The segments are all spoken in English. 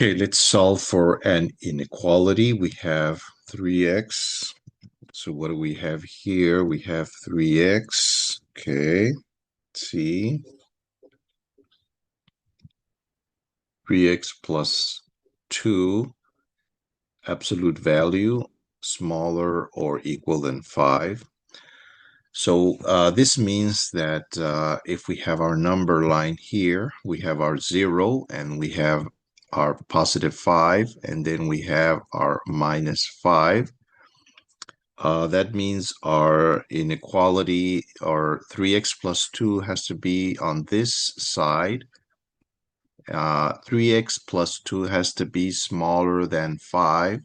Okay, let's solve for an inequality. We have 3x. So what do we have here? We have 3x. Okay, let's see. 3x plus 2, absolute value, smaller or equal than 5. So this means that if we have our number line here, we have our 0 and we have our positive 5, and then we have our minus 5. That means our inequality, or 3x plus 2, has to be on this side. 3x plus 2 has to be smaller than 5.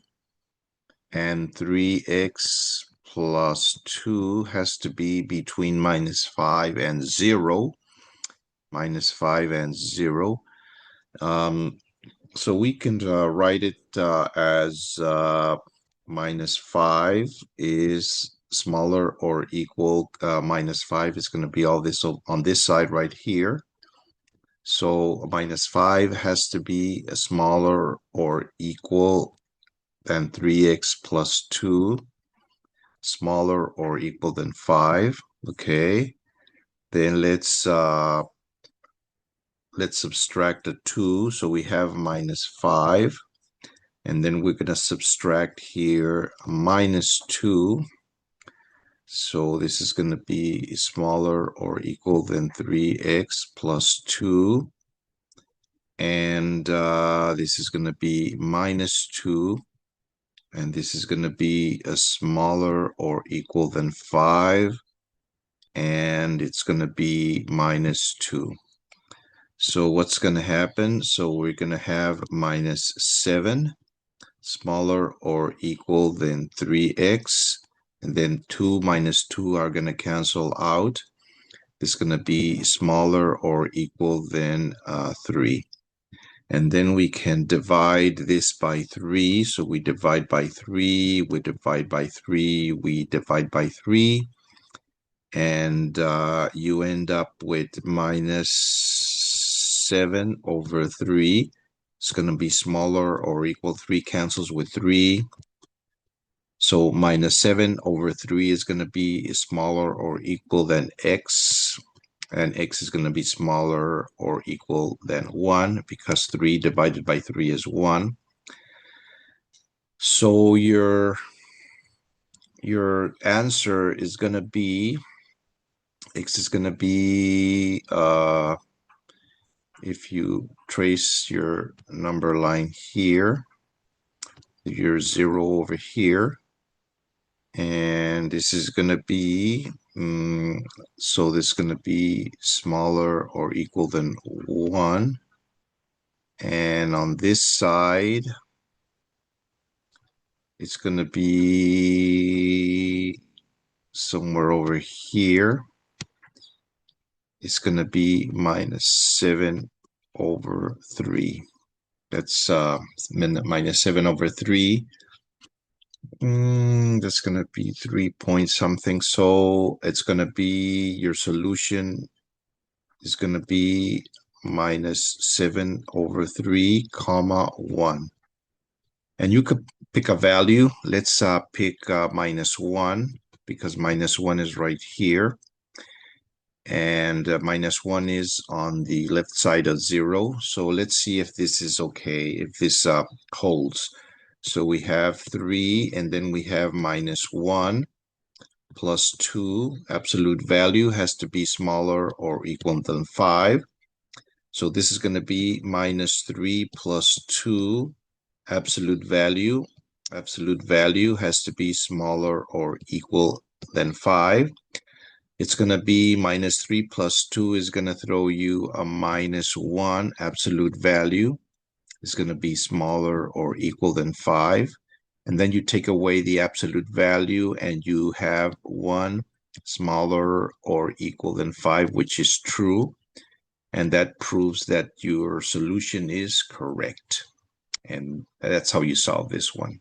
And 3x plus 2 has to be between minus 5 and 0. Minus 5 and 0. So we can write it as minus 5 is smaller or equal. Minus 5 is going to be all this on this side right here. So minus 5 has to be smaller or equal than 3x plus 2, smaller or equal than 5. Okay, then let's subtract the 2. So we have minus 5. And then we're going to subtract here minus 2. So this is going to be smaller or equal than 3x plus 2. And this is going to be minus 2. And this is going to be a smaller or equal than 5. And it's going to be minus 2. So what's going to happen? So we're going to have minus 7, smaller or equal than 3x. And then 2 minus 2 are going to cancel out. This is going to be smaller or equal than 3. And then we can divide this by 3. So we divide by 3, we divide by 3, we divide by 3. And you end up with minus 7 over 3. It's going to be smaller or equal. 3 cancels with 3. So minus 7 over 3 is going to be smaller or equal than x. And x is going to be smaller or equal than 1 because 3 divided by 3 is 1. So your answer is going to be, x is going to be, if you trace your number line here, your 0 over here, and this is going to be, so this is going to be smaller or equal than 1. And on this side, it's going to be somewhere over here. It's going to be minus 7 over 3. That's minus 7 over 3. That's going to be 3 point something. So it's going to be, your solution is going to be minus 7 over 3, comma 1. And you could pick a value. Let's pick minus 1, because minus 1 is right here. And minus 1 is on the left side of 0. So let's see if this is okay, if this holds. So we have 3, and then we have minus 1 plus 2. Absolute value has to be smaller or equal than 5. So this is going to be minus 3 plus 2. Absolute value has to be smaller or equal than 5. It's going to be minus 3 plus 2 is going to throw you a minus 1. Absolute value is going to be smaller or equal than 5. And then you take away the absolute value and you have 1 smaller or equal than 5, which is true. And that proves that your solution is correct. And that's how you solve this one.